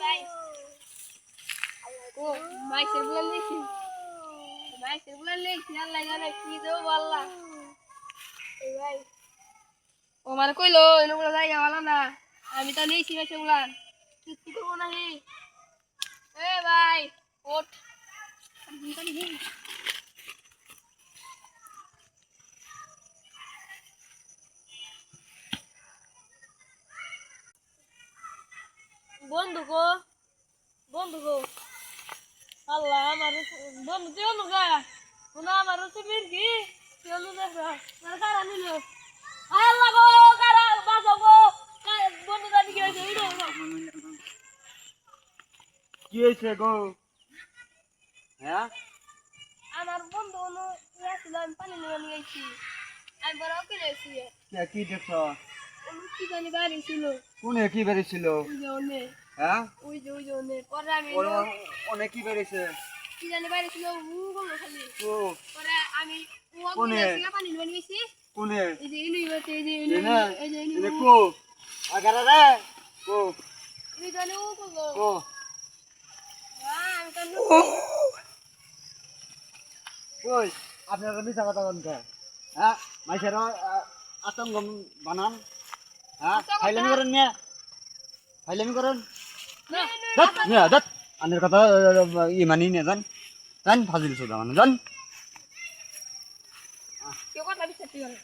ভাই ও মাইসের বলে লিখি আল্লাহ জানে কি দেবো আল্লাহ এই ভাই ও মানে কইলো এগুলো জায়গা ভালো না আমি তো নিয়েছি সেগুলা কি করবো না এ ভাই ওঠ বন্ধু গো আল্লাহ আমার বন্ধু তুই অনু গা শোনা আমার তুমি কি তুই অনু দেখা মানে কারা নিল আল্লাহ গো কারা বাঁচো গো বন্ধু দাদি কি হয়েছে কি হয়েছে গো? হ্যাঁ, আমার বন্ধু অনু আসছিল আমি পানি নিয়ে নিয়ে গেছি আমি বড় ওকে গেছি কি দেখছ? অনু কি জানি বাড়ি ছিল কোনে কি বেরিয়েছিল? ওই যে অনে হ্যাঁ, ওই যে অনে পরে আমি অনেক কি বেরিয়েছে? কি জানি বাড়ি ছিল বললো খালি ও পরে আমি ও কোনে? পানি নিয়ে নিয়েছি কোনে? এই যে ইনুই বাতে এই যে এনে এই যে এনে কো আগারা রে কো এই জানি ও করলো কো আমি তো কই আপনারা মিছা কথা বলতে? হ্যাঁ, মাইসের আতঙ্ক বানান। হ্যাঁ, ফাইলামি করেন না, ফাইলামি করেন। দত না দত আনের কথা মানি না জান ফাজিল সুদা মানে জান কেউ কথা বিশ্বাস করে